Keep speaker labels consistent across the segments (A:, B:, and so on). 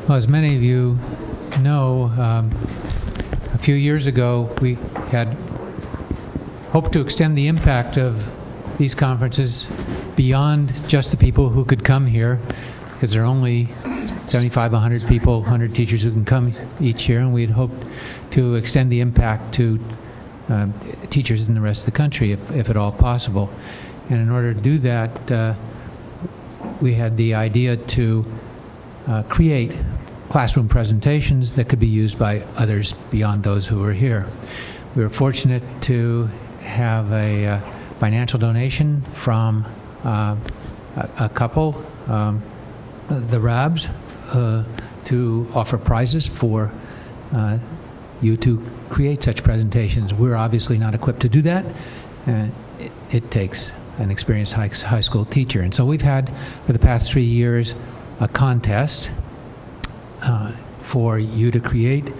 A: Well, as many of you know, a few years ago we had hoped to extend the impact of these conferences beyond just the people who could come here, because there are only 75, 100 people, 100 teachers who can come each year, and we'd hoped to extend the impact to teachers in the rest of the country, if at all possible. And in order to do that, we had the idea to create classroom presentations that could be used by others beyond those who were here. We were fortunate to have a financial donation from a couple, the Rabs, to offer prizes for you to create such presentations. We're obviously not equipped to do that. It takes an experienced high school teacher. And so we've had, for the past 3 years, a contest for you to create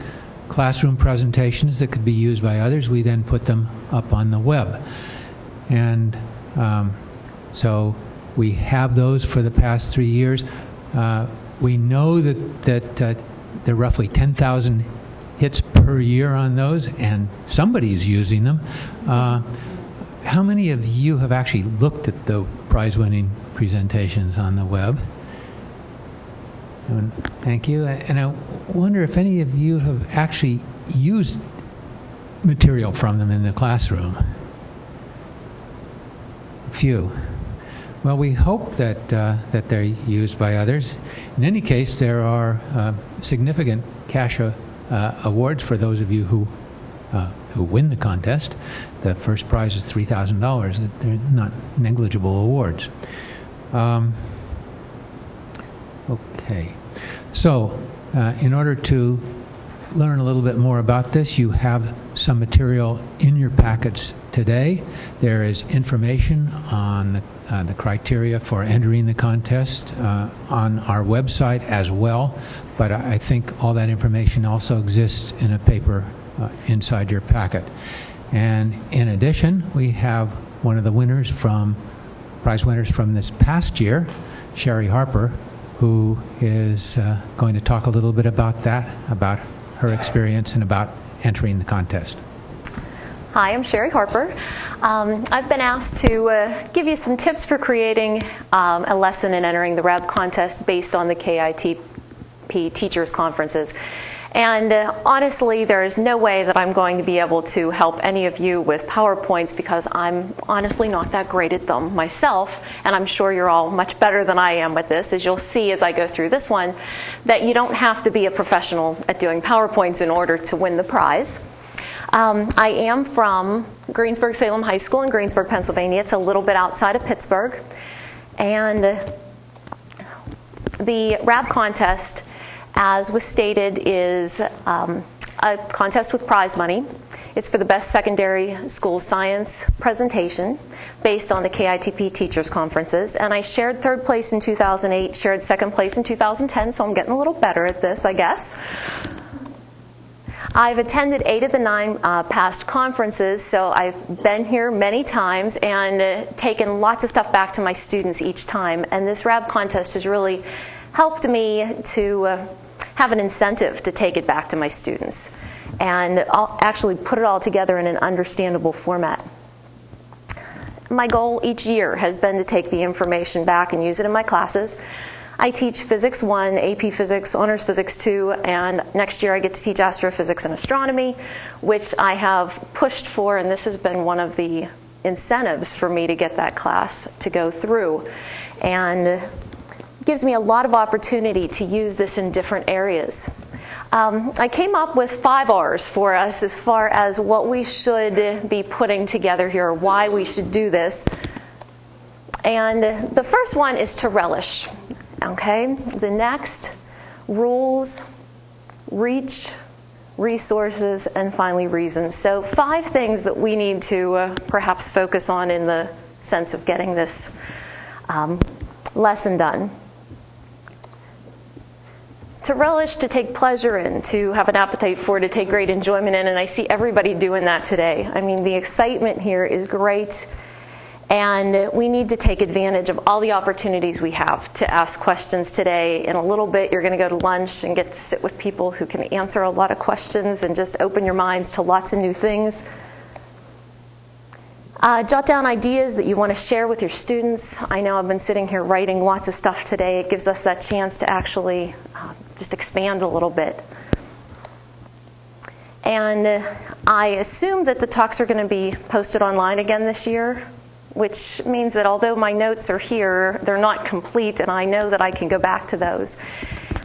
A: classroom presentations that could be used by others. We then put them up on the web. And so we have those for the past 3 years. We know that there are roughly 10,000 hits per year on those, and somebody's using them. How many of you have actually looked at the prize-winning presentations on the web? Thank you. And I wonder if any of you have actually used material from them in the classroom. A few. Well, we hope that they're used by others. In any case, there are significant cash awards for those of you who win the contest. The first prize is $3,000. They're not negligible awards. Okay. So, in order to learn a little bit more about this, you have some material in your packets today. There is information on the criteria for entering the contest on our website as well, but I think all that information also exists in a paper inside your packet. And in addition, we have one of the prize winners from this past year, Cherie Harper, who is going to talk a little bit about that, about her experience and about entering the contest.
B: Hi, I'm Cherie Harper. I've been asked to give you some tips for creating a lesson and entering the REB contest based on the KITP Teachers Conferences. And honestly, there is no way that I'm going to be able to help any of you with PowerPoints because I'm honestly not that great at them myself, and I'm sure you're all much better than I am with this. As you'll see as I go through this one, that you don't have to be a professional at doing PowerPoints in order to win the prize. I am from Greensburg-Salem High School in Greensburg, Pennsylvania. It's a little bit outside of Pittsburgh. And the RAB contest, as was stated, is a contest with prize money. It's for the best secondary school science presentation based on the KITP Teachers Conferences. And I shared third place in 2008, shared second place in 2010, so I'm getting a little better at this, I guess. I've attended 8 of the 9 past conferences, so I've been here many times and taken lots of stuff back to my students each time. And this RAB contest has really helped me to have an incentive to take it back to my students. And I'll actually put it all together in an understandable format. My goal each year has been to take the information back and use it in my classes. I teach Physics 1, AP Physics, Honors Physics 2, and next year I get to teach Astrophysics and Astronomy, which I have pushed for, and this has been one of the incentives for me to get that class to go through. And it gives me a lot of opportunity to use this in different areas. I came up with 5 R's for us as far as what we should be putting together here, why we should do this. And the first one is to relish. Okay? The next, rules, reach, resources, and finally reasons. So 5 things that we need to perhaps focus on in the sense of getting this lesson done. To relish, to take pleasure in, to have an appetite for, to take great enjoyment in, and I see everybody doing that today. I mean, the excitement here is great. And we need to take advantage of all the opportunities we have to ask questions today. In a little bit, you're going to go to lunch and get to sit with people who can answer a lot of questions and just open your minds to lots of new things. Jot down ideas that you want to share with your students. I know I've been sitting here writing lots of stuff today. It gives us that chance to actually just expand a little bit. And I assume that the talks are going to be posted online again this year, which means that although my notes are here, they're not complete, and I know that I can go back to those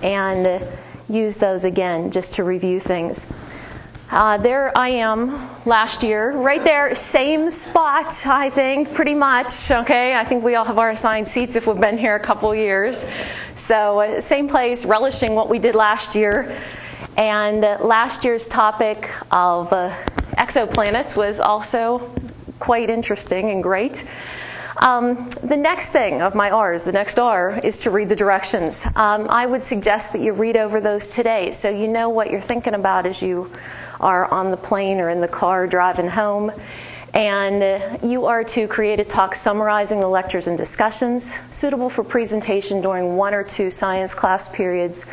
B: and use those again just to review things. There I am last year, right there, same spot, I think, pretty much, okay? I think we all have our assigned seats if we've been here a couple years. So same place, relishing what we did last year. And last year's topic of exoplanets was also quite interesting and great. The next thing of my R's, the next R, is to read the directions. I would suggest that you read over those today so you know what you're thinking about as you are on the plane or in the car driving home. And you are to create a talk summarizing the lectures and discussions, suitable for presentation during 1 or 2 science class periods.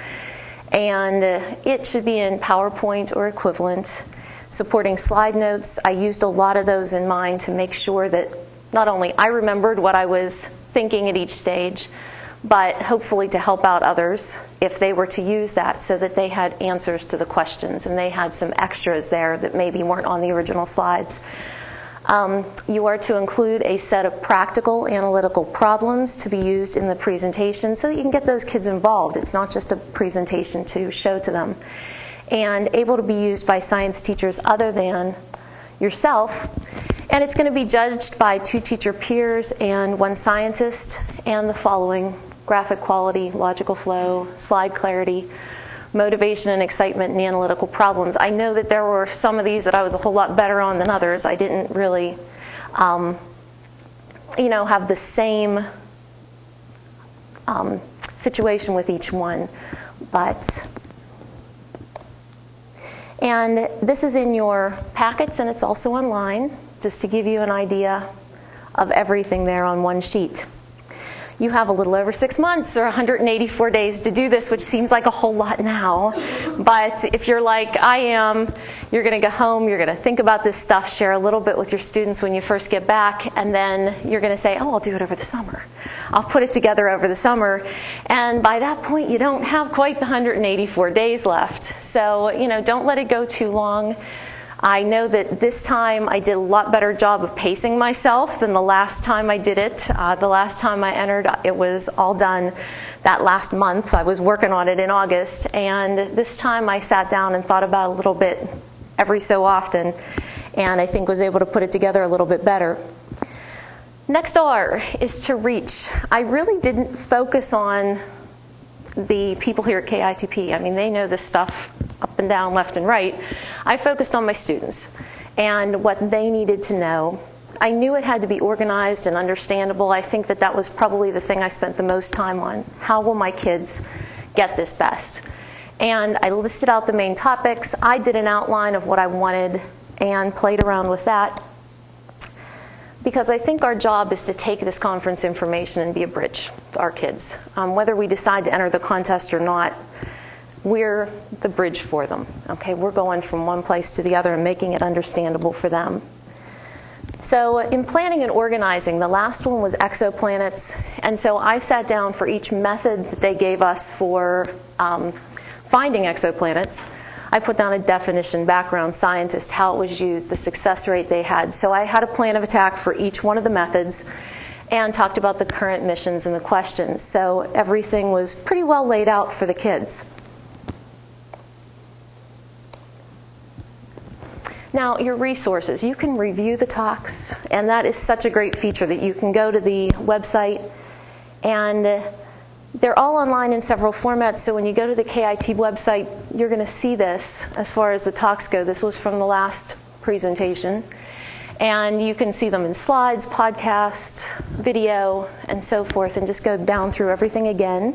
B: And it should be in PowerPoint or equivalent. Supporting slide notes, I used a lot of those in mind to make sure that not only I remembered what I was thinking at each stage, but hopefully to help out others if they were to use that so that they had answers to the questions and they had some extras there that maybe weren't on the original slides. You are to include a set of practical analytical problems to be used in the presentation so that you can get those kids involved. It's not just a presentation to show to them. And able to be used by science teachers other than yourself. And it's going to be judged by 2 teacher peers and 1 scientist, and the following: graphic quality, logical flow, slide clarity, motivation and excitement, and analytical problems. I know that there were some of these that I was a whole lot better on than others. I didn't really, have the same situation with each one. And this is in your packets, and it's also online, just to give you an idea of everything there on one sheet. You have a little over 6 months or 184 days to do this, which seems like a whole lot now. But if you're like I am, you're going to go home, you're going to think about this stuff, share a little bit with your students when you first get back, and then you're going to say, oh, I'll do it over the summer. I'll put it together over the summer. And by that point, you don't have quite the 184 days left. So, don't let it go too long. I know that this time I did a lot better job of pacing myself than the last time I did it. The last time I entered, it was all done that last month. I was working on it in August, and this time I sat down and thought about it a little bit every so often, and I think was able to put it together a little bit better. Next R is to reach. I really didn't focus on the people here at KITP. I mean, they know this stuff up and down, left and right. I focused on my students and what they needed to know. I knew it had to be organized and understandable. I think that was probably the thing I spent the most time on. How will my kids get this best? And I listed out the main topics. I did an outline of what I wanted and played around with that, because I think our job is to take this conference information and be a bridge to our kids. Whether we decide to enter the contest or not, we're the bridge for them. Okay, we're going from one place to the other and making it understandable for them. So in planning and organizing, the last one was exoplanets, and so I sat down for each method that they gave us for finding exoplanets. I put down a definition, background, scientist, how it was used, the success rate they had. So I had a plan of attack for each one of the methods and talked about the current missions and the questions. So everything was pretty well laid out for the kids. Now, your resources. You can review the talks, and that is such a great feature that you can go to the website, and they're all online in several formats, so when you go to the KIT website, you're going to see this as far as the talks go. This was from the last presentation. And you can see them in slides, podcast, video, and so forth, and just go down through everything again.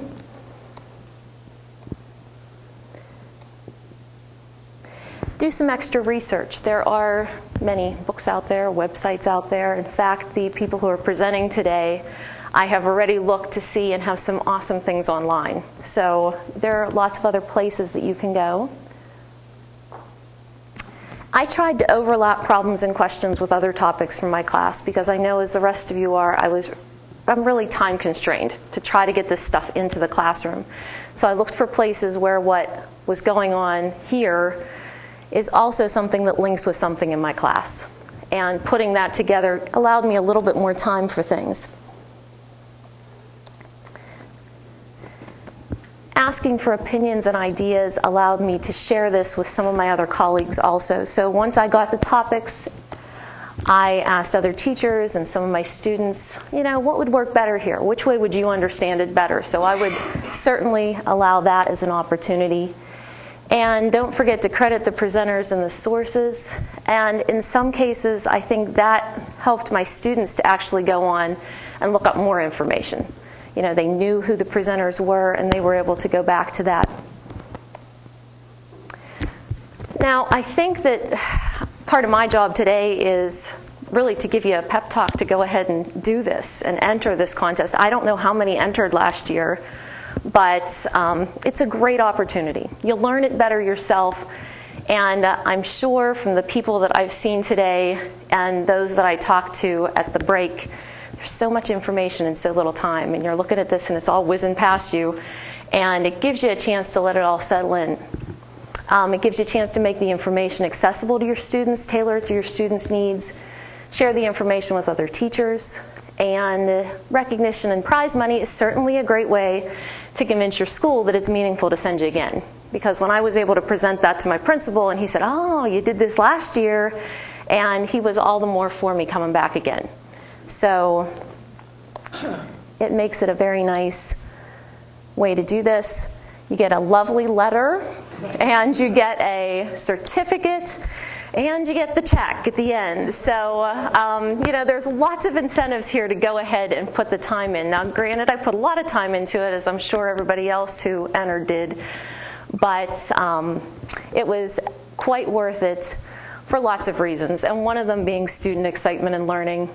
B: Do some extra research. There are many books out there, websites out there. In fact, the people who are presenting today, I have already looked to see and have some awesome things online. So there are lots of other places that you can go. I tried to overlap problems and questions with other topics from my class because I know, as the rest of you are, I'm really time constrained to try to get this stuff into the classroom. So I looked for places where what was going on here is also something that links with something in my class. And putting that together allowed me a little bit more time for things. Asking for opinions and ideas allowed me to share this with some of my other colleagues also. So once I got the topics, I asked other teachers and some of my students, what would work better here? Which way would you understand it better? So I would certainly allow that as an opportunity. And don't forget to credit the presenters and the sources. And in some cases, I think that helped my students to actually go on and look up more information. They knew who the presenters were, and they were able to go back to that. Now, I think that part of my job today is really to give you a pep talk to go ahead and do this and enter this contest. I don't know how many entered last year, but it's a great opportunity. You'll learn it better yourself, and I'm sure from the people that I've seen today and those that I talked to at the break, there's so much information in so little time, and you're looking at this and it's all whizzing past you, and it gives you a chance to let it all settle in. It gives you a chance to make the information accessible to your students, tailor it to your students' needs, share the information with other teachers, and recognition and prize money is certainly a great way to convince your school that it's meaningful to send you again. Because when I was able to present that to my principal and he said, "Oh, you did this last year," and he was all the more for me coming back again. So it makes it a very nice way to do this. You get a lovely letter, and you get a certificate, and you get the check at the end. So, there's lots of incentives here to go ahead and put the time in. Now, granted, I put a lot of time into it, as I'm sure everybody else who entered did, but it was quite worth it for lots of reasons, and one of them being student excitement and learning.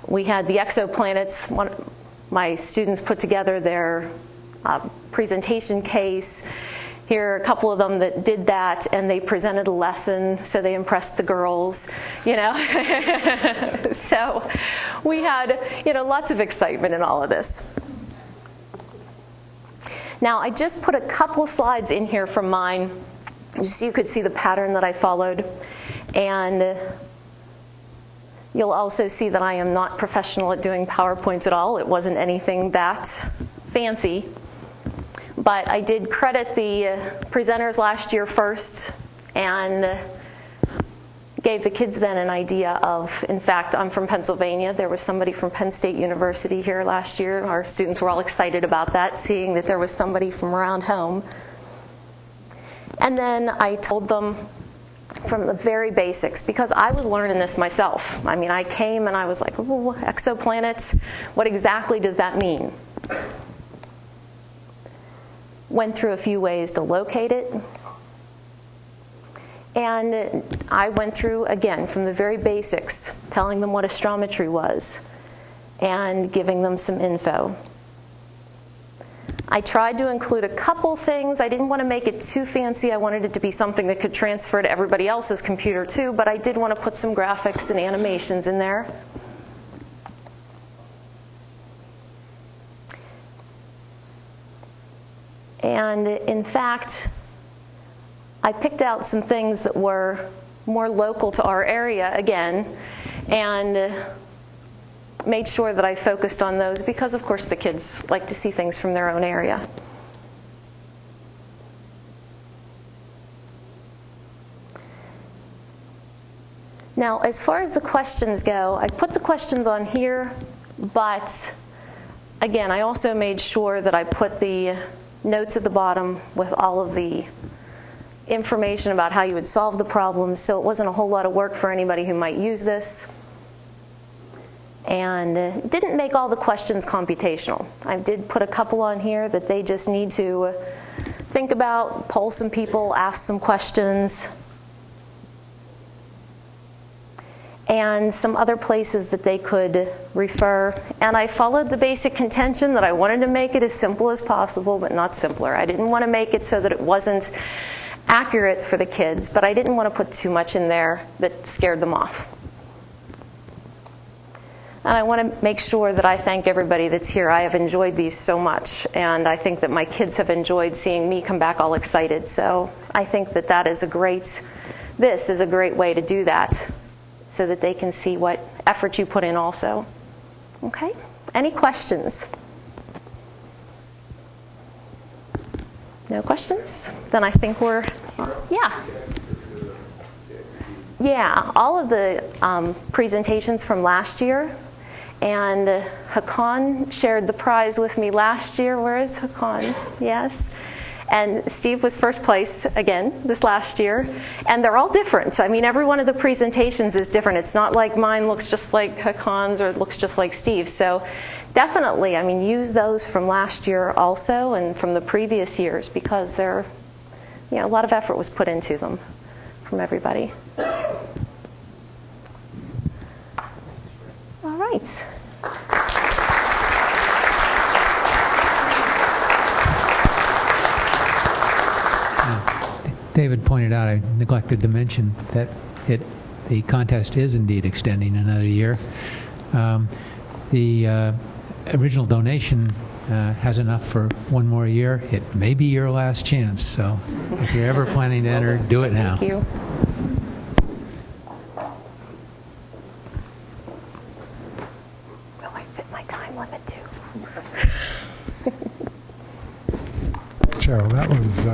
B: We had the exoplanets. My students put together their presentation case. Here are a couple of them that did that, and they presented a lesson, so they impressed the girls, So we had, lots of excitement in all of this. Now, I just put a couple slides in here from mine, just so you could see the pattern that I followed. And you'll also see that I am not professional at doing PowerPoints at all. It wasn't anything that fancy. But I did credit the presenters last year first and gave the kids then an idea of, in fact, I'm from Pennsylvania. There was somebody from Penn State University here last year. Our students were all excited about that, seeing that there was somebody from around home. And then I told them from the very basics, because I was learning this myself. I mean, I came and I was like, "Ooh, exoplanets, what exactly does that mean?" Went through a few ways to locate it. And I went through, again, from the very basics, telling them what astrometry was and giving them some info. I tried to include a couple things. I didn't want to make it too fancy. I wanted it to be something that could transfer to everybody else's computer too, but I did want to put some graphics and animations in there. And in fact, I picked out some things that were more local to our area again, and made sure that I focused on those because, of course, the kids like to see things from their own area. Now, as far as the questions go, I put the questions on here, but again, I also made sure that I put the notes at the bottom with all of the information about how you would solve the problems, so it wasn't a whole lot of work for anybody who might use this. And didn't make all the questions computational. I did put a couple on here that they just need to think about, poll some people, ask some questions. and some other places that they could refer. And I followed the basic contention that I wanted to make it as simple as possible, but not simpler. I didn't want to make it so that it wasn't accurate for the kids, but I didn't want to put too much in there that scared them off. And I want to make sure that I thank everybody that's here. I have enjoyed these so much, and I think that my kids have enjoyed seeing me come back all excited. So I think that this is a great way to do that, so that they can see what effort you put in also. Okay? Any questions? No questions? Then I think we're, yeah. Yeah, all of the presentations from last year. And Hakan shared the prize with me last year. Where is Hakan? Yes. And Steve was first place again this last year. And they're all different. I mean, every one of the presentations is different. It's not like mine looks just like Hakan's or it looks just like Steve's. So definitely, I mean, use those from last year also and from the previous years, because they're, a lot of effort was put into them from everybody. All right.
A: David pointed out, I neglected to mention that the contest is indeed extending another year. The original donation has enough for one more year. It may be your last chance, so if you're ever planning to enter, do it now.
B: Thank you. Will I fit my time limit too?
C: Cheryl, that was